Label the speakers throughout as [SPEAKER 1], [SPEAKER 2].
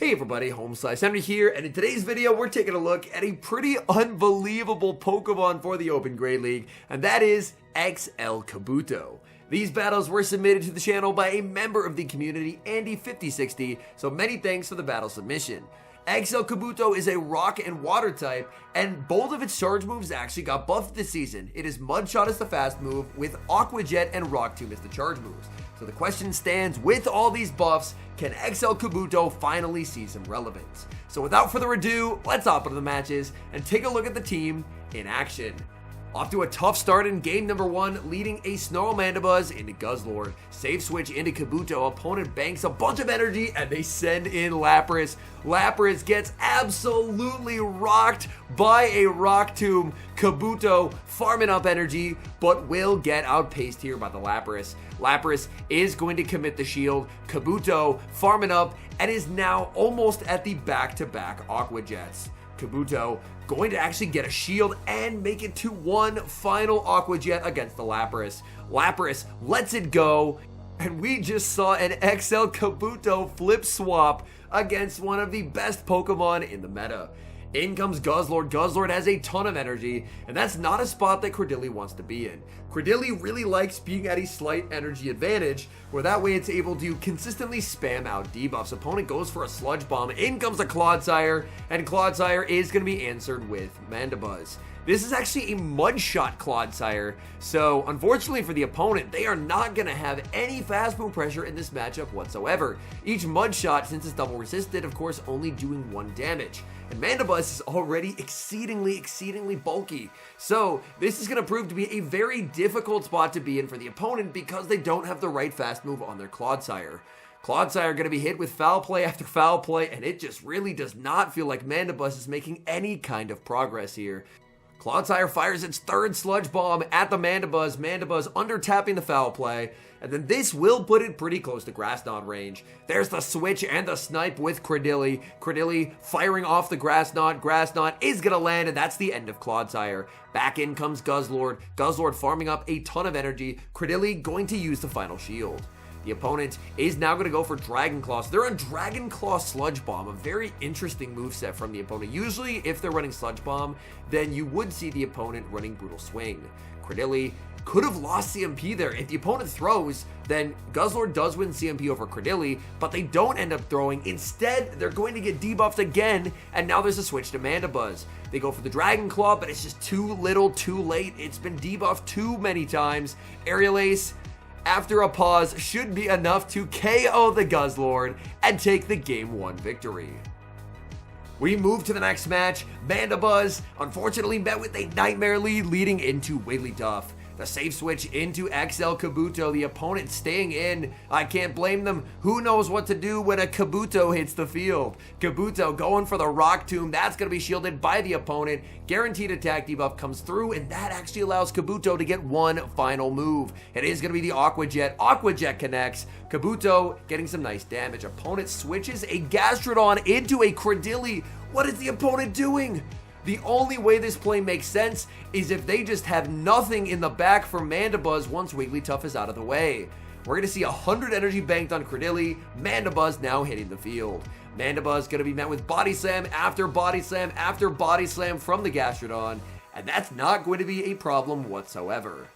[SPEAKER 1] Hey everybody, HomeSliceHenry here, and in today's video we're taking a look at a pretty unbelievable Pokemon for the Open Great League, and that is XL Kabuto. These battles were submitted to the channel by a member of the community, Andy5060, so many thanks for the battle submission. XL Kabuto is a rock and water type, and both of its charge moves actually got buffed this season. It is Mud Shot as the fast move, with Aqua Jet and Rock Tomb as the charge moves. So the question stands, with all these buffs, can XL Kabuto finally see some relevance? So without further ado, let's hop into the matches and take a look at the team in action. Off to a tough start in game number 1, leading a Snarl into Guzzlord. Safe switch into Kabuto, opponent banks a bunch of energy and they send in Lapras. Lapras gets absolutely rocked by a Rock Tomb. Kabuto farming up energy, but will get outpaced here by the Lapras. Lapras is going to commit the shield. Kabuto farming up and is now almost at the back-to-back Aqua Jets. Kabuto going to actually get a shield and make it to one final Aqua Jet against the Lapras. Lapras lets it go, and we just saw an XL Kabuto flip swap against one of the best Pokemon in the meta. In comes Guzzlord. Guzzlord has a ton of energy, and that's not a spot that Credilli wants to be in. Credilli really likes being at a slight energy advantage, where that way it's able to consistently spam out debuffs. Opponent goes for a Sludge Bomb. In comes a Clodsire, and Clodsire is going to be answered with Mandibuzz. This is actually a Mud Shot Clodsire, so unfortunately for the opponent, they are not going to have any fast move pressure in this matchup whatsoever. Each Mud Shot, since it's double resisted, of course only doing 1 damage. And Mandibuzz is already exceedingly bulky. So this is going to prove to be a very difficult spot to be in for the opponent because they don't have the right fast move on their Clodsire. Clodsire going to be hit with foul play after foul play, and it just really does not feel like Mandibuzz is making any kind of progress here. Clodsire fires its 3rd Sludge Bomb at the Mandibuzz. Mandibuzz under tapping the foul play, and then this will put it pretty close to Grass Knot range. There's the switch and the snipe with Credilli. Credilli firing off the Grass Knot. Grass Knot is going to land, and that's the end of Clodsire. Back in comes Guzzlord. Guzzlord farming up a ton of energy. Credilli going to use the final shield. The opponent is now going to go for Dragon Claw. So they're on Dragon Claw Sludge Bomb, a very interesting moveset from the opponent. Usually, if they're running Sludge Bomb, then you would see the opponent running Brutal Swing. Credilli could have lost CMP there. If the opponent throws, then Guzzlord does win CMP over Credilli, but they don't end up throwing. Instead, they're going to get debuffed again, and now there's a switch to Mandibuzz. They go for the Dragon Claw, but it's just too little, too late. It's been debuffed too many times. Aerial Ace, after a pause, should be enough to KO the Guzzlord and take the Game 1 victory. We move to the next match. Mandibuzz unfortunately met with a nightmare lead leading into Wigglytuff. The safe switch into XL Kabuto, the opponent staying in. I can't blame them. Who knows what to do when a Kabuto hits the field? Kabuto going for the Rock Tomb. That's going to be shielded by the opponent. Guaranteed attack debuff comes through, and that actually allows Kabuto to get one final move. It is going to be the Aqua Jet. Aqua Jet connects. Kabuto getting some nice damage. Opponent switches a Gastrodon into a Credilli. What is the opponent doing? The only way this play makes sense is if they just have nothing in the back for Mandibuzz once Wigglytuff is out of the way. We're going to see 100 energy banked on Credilli. Mandibuzz now hitting the field. Mandibuzz going to be met with Body Slam after Body Slam after Body Slam from the Gastrodon, and that's not going to be a problem whatsoever.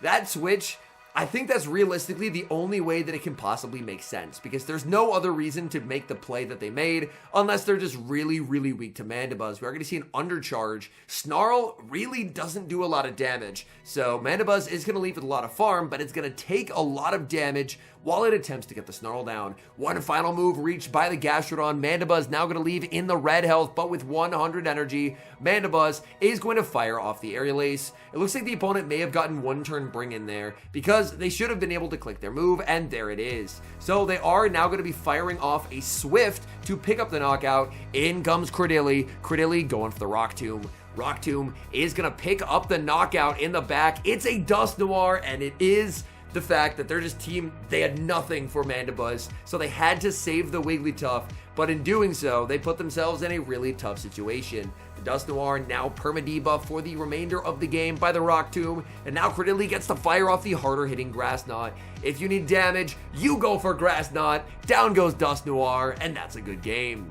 [SPEAKER 1] That switch, I think that's realistically the only way that it can possibly make sense, because there's no other reason to make the play that they made unless they're just really weak to Mandibuzz. We are going to see an undercharge. Snarl really doesn't do a lot of damage, so Mandibuzz is going to leave with a lot of farm, but it's going to take a lot of damage while it attempts to get the Snarl down. One final move reached by the Gastrodon. Mandibuzz now going to leave in the red health, but with 100 energy. Mandibuzz is going to fire off the Aerial Ace. It looks like the opponent may have gotten 1 turn bring in there because they should have been able to click their move, and there it is. So they are now going to be firing off a Swift to pick up the knockout. In comes Credilli. Credilli going for the Rock Tomb. Rock Tomb is going to pick up the knockout in the back. It's a Dust Noir, and it is the fact that they're just they had nothing for Mandibuzz, so they had to save the Wigglytuff but in doing so, they put themselves in a really tough situation. The Dusknoir now perma-debuff for the remainder of the game by the Rock Tomb, and now Credilli gets to fire off the harder hitting Grass Knot. If you need damage, you go for Grass Knot, down goes Dusknoir, and that's a good game.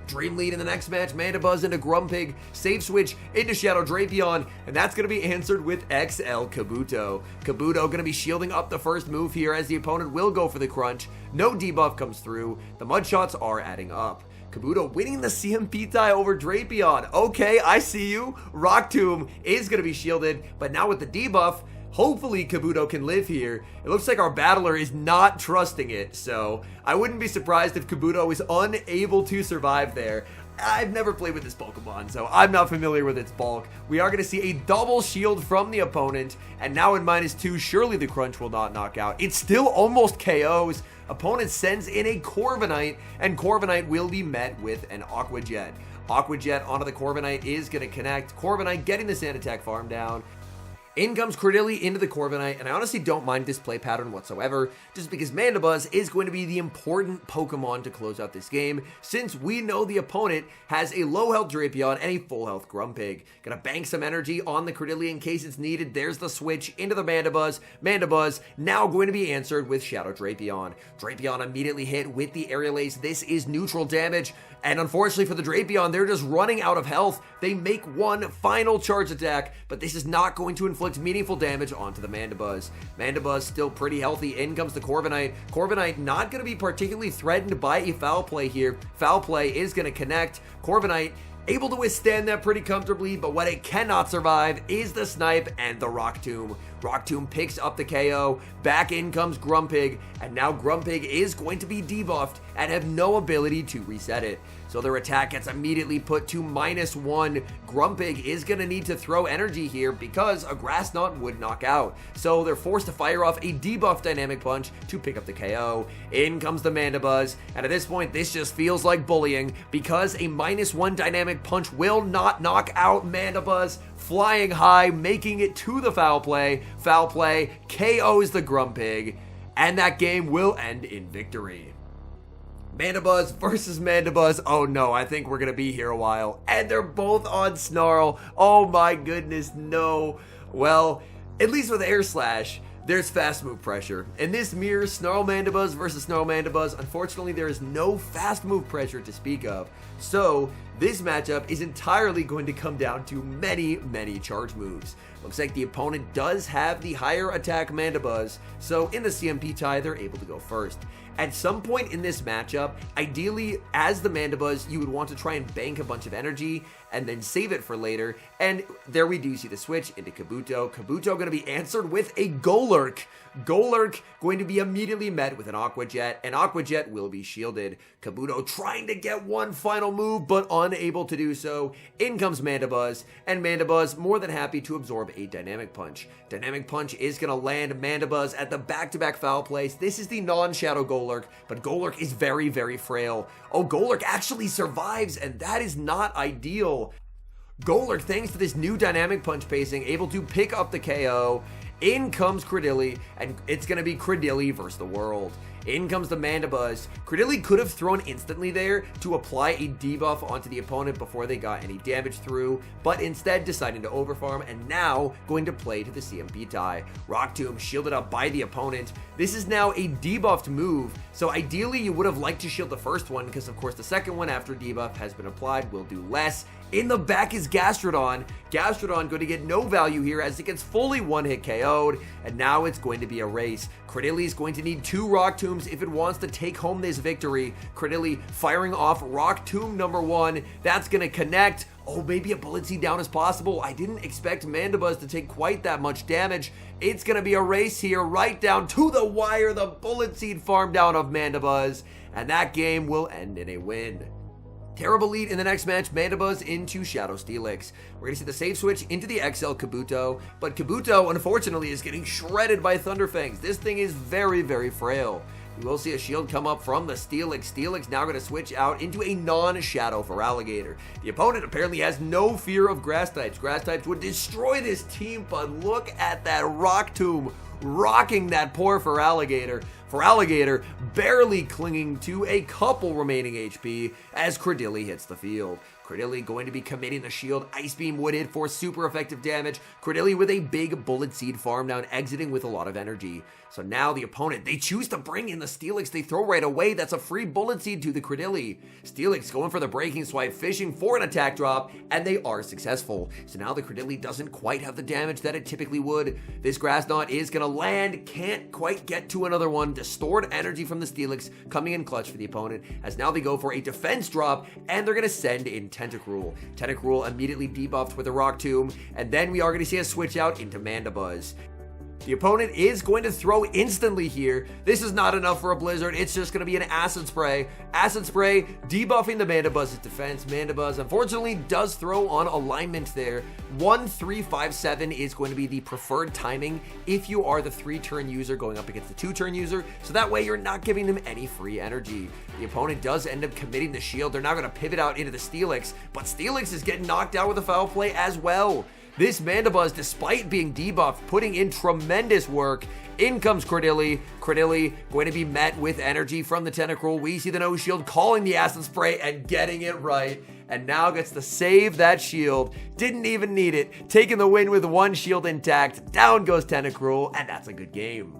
[SPEAKER 1] Dream lead in the next match, Mandibuzz into Grumpig, safe switch into Shadow Drapion, and that's going to be answered with XL Kabuto. Kabuto going to be shielding up the first move here as the opponent will go for the crunch. No debuff comes through. The mud shots are adding up. Kabuto winning the CMP tie over Drapion. Okay, I see you. Rock Tomb is going to be shielded, but now with the debuff, hopefully Kabuto can live here. It looks like our battler is not trusting it, so I wouldn't be surprised if Kabuto is unable to survive there. I've never played with this Pokemon, so I'm not familiar with its bulk. We are going to see a double shield from the opponent, and now in -2, surely the crunch will not knock out. It still almost KOs. Opponent sends in a Corviknight, and Corviknight will be met with an Aqua Jet. Aqua Jet onto the Corviknight is going to connect. Corviknight getting the Sand Attack farm down. In comes Credilli into the Corviknight, and I honestly don't mind this play pattern whatsoever, just because Mandibuzz is going to be the important Pokemon to close out this game, since we know the opponent has a low health Drapion and a full health Grumpig. Gonna bank some energy on the Credilli in case it's needed. There's the switch into the Mandibuzz. Mandibuzz now going to be answered with Shadow Drapion. Drapion immediately hit with the Aerial Ace. This is neutral damage, and unfortunately for the Drapion, they're just running out of health. They make one final charge attack, but this is not going to inflict meaningful damage onto the Mandibuzz. Mandibuzz still pretty healthy. In comes the Corviknight. Corviknight not going to be particularly threatened by a foul play here. Foul play is going to connect. Corviknight able to withstand that pretty comfortably, but what it cannot survive is the Snipe and the Rock Tomb. Rock Tomb picks up the KO. Back in comes Grumpig, and now Grumpig is going to be debuffed and have no ability to reset it. So their attack gets immediately put to -1. Grumpig is going to need to throw energy here because a Grass Knot would knock out. So they're forced to fire off a debuff Dynamic Punch to pick up the KO. In comes the Mandibuzz, and at this point this just feels like bullying because a -1 Dynamic Punch will not knock out Mandibuzz. Flying high, making it to the foul play. Foul play KOs the Grumpig, and that game will end in victory. Mandibuzz versus Mandibuzz. Oh no, I think we're going to be here a while. And they're both on Snarl. Oh my goodness, no. Well, at least with Air Slash, there's fast move pressure. In this mirror, Snarl Mandibuzz versus Snarl Mandibuzz, unfortunately there is no fast move pressure to speak of. So this matchup is entirely going to come down to many charge moves. Looks like the opponent does have the higher attack Mandibuzz, so in the CMP tie, they're able to go first. At some point in this matchup, ideally, as the Mandibuzz, you would want to try and bank a bunch of energy and then save it for later, and there we do see the switch into Kabuto. Kabuto going to be answered with a Golurk. Golurk going to be immediately met with an Aqua Jet, and Aqua Jet will be shielded. Kabuto trying to get one final move, but unable to do so. In comes Mandibuzz, and Mandibuzz more than happy to absorb a Dynamic Punch. Dynamic Punch is going to land Mandibuzz at the back-to-back foul place. This is the non-Shadow Golurk, but Golurk is very frail. Oh, Golurk actually survives, and that is not ideal. Golurk, thanks to this new Dynamic Punch pacing, able to pick up the KO. In comes Credilli, and it's going to be Credilli versus the world. In comes the Mandibuzz. Credilli could have thrown instantly there to apply a debuff onto the opponent before they got any damage through, but instead deciding to overfarm and now going to play to the CMP tie. Rock Tomb shielded up by the opponent. This is now a debuffed move, so ideally you would have liked to shield the first one because of course the second one after debuff has been applied will do less. In the back is Gastrodon. Gastrodon going to get no value here as it gets fully one-hit KO'd, and now it's going to be a race. Credilli is going to need 2 Rock Tombs if it wants to take home this victory. Credilli firing off Rock Tomb number 1. That's going to connect. Oh, maybe a Bullet Seed down is possible. I didn't expect Mandibuzz to take quite that much damage. It's going to be a race here right down to the wire. The Bullet Seed farm down of Mandibuzz, and that game will end in a win. Terrible lead in the next match, Mandibuzz into Shadow Steelix. We're going to see the safe switch into the XL Kabuto, but Kabuto, unfortunately, is getting shredded by Thunderfangs. This thing is very frail. We will see a shield come up from the Steelix. Steelix now going to switch out into a non-Shadow for Alligator. The opponent apparently has no fear of Grass types. Grass types would destroy this team, but look at that Rock Tomb rocking that poor for Alligator. for Alligator, barely clinging to a couple remaining HP as Credilli hits the field. Credilli going to be committing the shield. Ice Beam would hit for super effective damage. Credilli with a big Bullet Seed farm down, exiting with a lot of energy. So now the opponent, they choose to bring in the Steelix. They throw right away. That's a free Bullet Seed to the Credilli. Steelix going for the Breaking Swipe, fishing for an attack drop, and they are successful. So now the Credilli doesn't quite have the damage that it typically would. This Grass Knot is going to land. Can't quite get to another one. Stored energy from the Steelix coming in clutch for the opponent, as now they go for a defense drop, and they're going to send in Tentacruel. Tentacruel immediately debuffed with a Rock Tomb, and then we are going to see a switch out into Mandibuzz. The opponent is going to throw instantly here. This is not enough for a Blizzard. It's just going to be an Acid Spray. Acid Spray debuffing the Mandibuzz's defense. Mandibuzz unfortunately does throw on alignment there. 1-3-5-7 is going to be the preferred timing if you are the 3-turn user going up against the 2-turn user, so that way you're not giving them any free energy. The opponent does end up committing the shield. They're now going to pivot out into the Steelix, but Steelix is getting knocked out with a foul play as well. This Mandibuzz, despite being debuffed, putting in tremendous work. In comes Credilli. Credilli going to be met with energy from the Tentacruel. We see the no shield calling the Acid Spray and getting it right. And now gets to save that shield. Didn't even need it. Taking the win with one shield intact. Down goes Tentacruel, and that's a good game.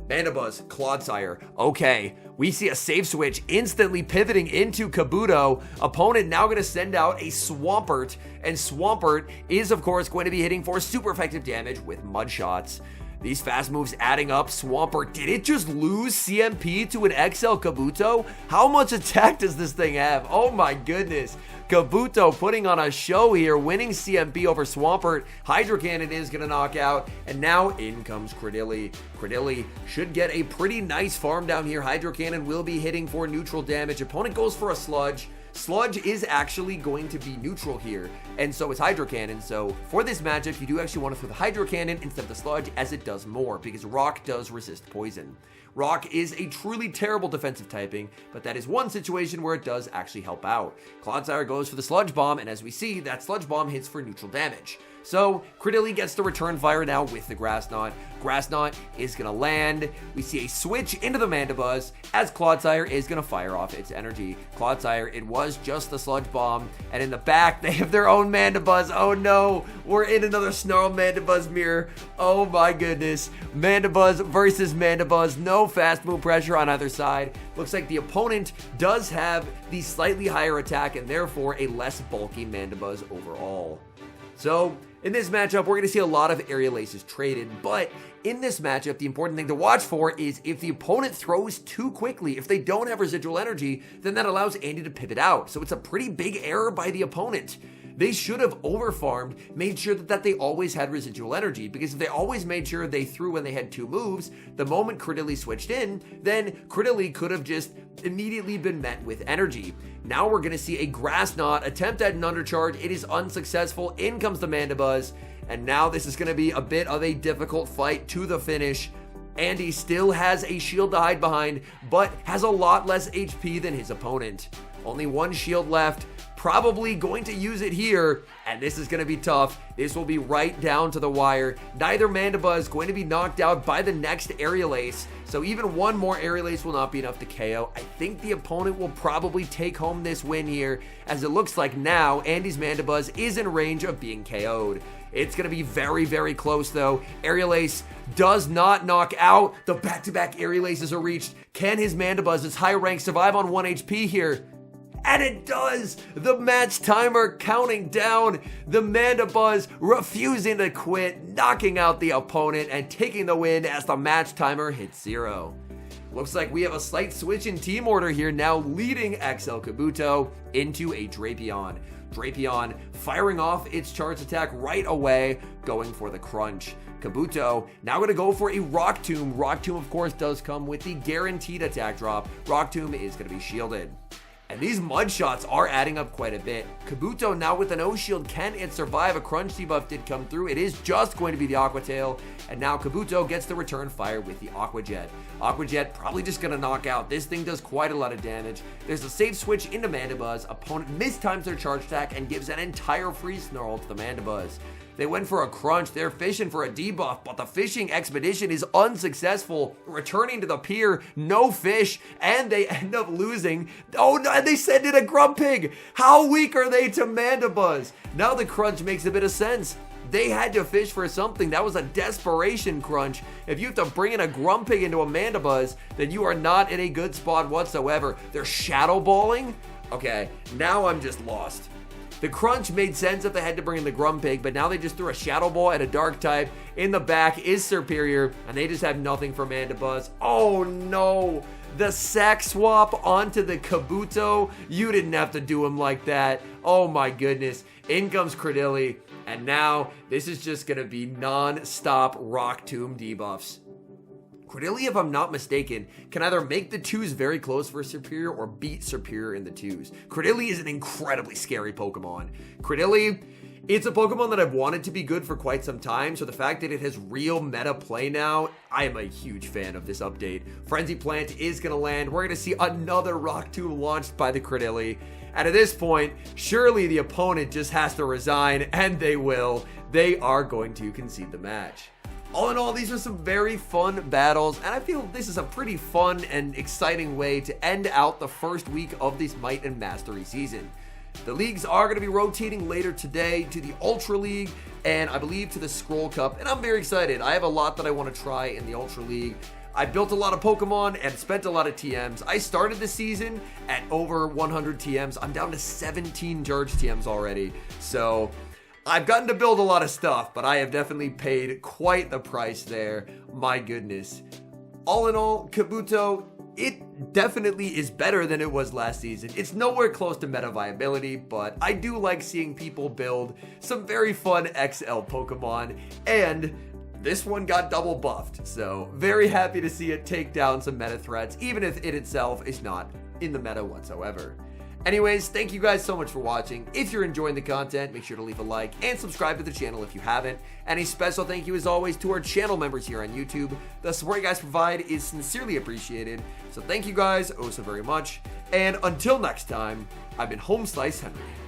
[SPEAKER 1] Mandibuzz, Clodsire. Okay, we see a save switch instantly pivoting into Kabuto. Opponent now going to send out a Swampert, and Swampert is, of course, going to be hitting for super effective damage with Mud Shots. These fast moves adding up. Swampert, did it just lose CMP to an XL Kabuto? How much attack does this thing have? Oh my goodness. Kabuto putting on a show here, winning CMP over Swampert. Hydro Cannon is going to knock out, and now in comes Credilli. Credilli should get a pretty nice farm down here. Hydro Cannon will be hitting for neutral damage. Opponent goes for a Sludge. Sludge is actually going to be neutral here, and so is Hydro Cannon. So for this matchup, you do actually want to throw the Hydro Cannon instead of the Sludge, as it does more, because Rock does resist poison. Rock is a truly terrible defensive typing, but that is one situation where it does actually help out. Clodsire goes for the Sludge Bomb, and as we see, that Sludge Bomb hits for neutral damage. So Credilli gets the return fire now with the Grass Knot. Grass Knot is going to land. We see a switch into the Mandibuzz as Clodsire is going to fire off its energy. Clodsire, it was just the Sludge Bomb, and in the back they have their own Mandibuzz. Oh no, we're in another Snarl Mandibuzz mirror. Oh my goodness. Mandibuzz versus Mandibuzz. No fast move pressure on either side. Looks like the opponent does have the slightly higher attack and therefore a less bulky Mandibuzz overall. So in this matchup, we're going to see a lot of Aerial Aces traded, but in this matchup, the important thing to watch for is if the opponent throws too quickly, if they don't have residual energy, then that allows Andy to pivot out. So it's a pretty big error by the opponent. They should have overfarmed, made sure that they always had residual energy, because if they always made sure they threw when they had 2 moves, the moment Credilli switched in, then Credilli could have just immediately been met with energy. Now we're going to see a Grass Knot attempt at an undercharge. It is unsuccessful. In comes the Mandibuzz, and now this is going to be a bit of a difficult fight to the finish. Andy still has a shield to hide behind, but has a lot less HP than his opponent. Only 1 shield left. Probably going to use it here, and this is going to be tough. This will be right down to the wire. Neither Mandibuzz is going to be knocked out by the next Aerial Ace, so even one more Aerial Ace will not be enough to KO. I think the opponent will probably take home this win here, as it looks like now Andy's Mandibuzz is in range of being KO'd. It's going to be very, very close, though. Aerial Ace does not knock out. The back-to-back Aerial Aces are reached. Can his Mandibuzz's high rank survive on 1 HP here? And it does! The match timer counting down. The Mandibuzz refusing to quit, knocking out the opponent and taking the win as the match timer hits 0. Looks like we have a slight switch in team order here, now leading XL Kabuto into a Drapion. Drapion firing off its charge attack right away, going for the crunch. Kabuto now going to go for a Rock Tomb. Rock Tomb, of course, does come with the guaranteed attack drop. Rock Tomb is going to be shielded. And these Mud Shots are adding up quite a bit. Kabuto now with an O-Shield, can it survive? A crunch debuff did come through. It is just going to be the Aqua Tail. And now Kabuto gets the return fire with the Aqua Jet. Aqua Jet probably just going to knock out. This thing does quite a lot of damage. There's a safe switch into Mandibuzz. Opponent mistimes their charge attack and gives an entire free snarl to the Mandibuzz. They went for a crunch. They're fishing for a debuff, but the fishing expedition is unsuccessful. Returning to the pier, no fish, and they end up losing. Oh, no, and they send in a Grumpig. How weak are they to Mandibuzz? Now the crunch makes a bit of sense. They had to fish for something. That was a desperation crunch. If you have to bring in a Grumpig into a Mandibuzz, then you are not in a good spot whatsoever. They're Shadow Balling? Okay, now I'm just lost. The crunch made sense if they had to bring in the Grumpig, but now they just threw a Shadow Ball at a Dark type. In the back is Serperior, and they just have nothing for Mandibuzz. Oh no! The sack swap onto the Kabuto. You didn't have to do him like that. Oh my goodness. In comes Credilli, and now this is just going to be non-stop Rock Tomb debuffs. Credilli, if I'm not mistaken, can either make the 2s very close for Serperior or beat Serperior in the 2s. Credilli is an incredibly scary Pokemon. Credilli, it's a Pokemon that I've wanted to be good for quite some time, so the fact that it has real meta play now, I am a huge fan of this update. Frenzy Plant is going to land. We're going to see another Rock Tomb launched by the Credilli. And at this point, surely the opponent just has to resign, and they will. They are going to concede the match. All in all, these are some very fun battles, and I feel this is a pretty fun and exciting way to end out the first week of this Might and Mastery season. The leagues are going to be rotating later today to the Ultra League and I believe to the Scroll Cup, and I'm very excited. I have a lot that I want to try in the Ultra League. I built a lot of Pokemon and spent a lot of TMs. I started the season at over 100 TMs. I'm down to 17 Charge TMs already. So I've gotten to build a lot of stuff, but I have definitely paid quite the price there. My goodness. All in all, Kabuto, it definitely is better than it was last season. It's nowhere close to meta viability, but I do like seeing people build some very fun XL Pokemon, and this one got double buffed, so very happy to see it take down some meta threats, even if it itself is not in the meta whatsoever. Anyways, thank you guys so much for watching. If you're enjoying the content, make sure to leave a like and subscribe to the channel if you haven't. And a special thank you as always to our channel members here on YouTube. The support you guys provide is sincerely appreciated. So thank you guys oh so very much. And until next time, I've been HomeSliceHenry.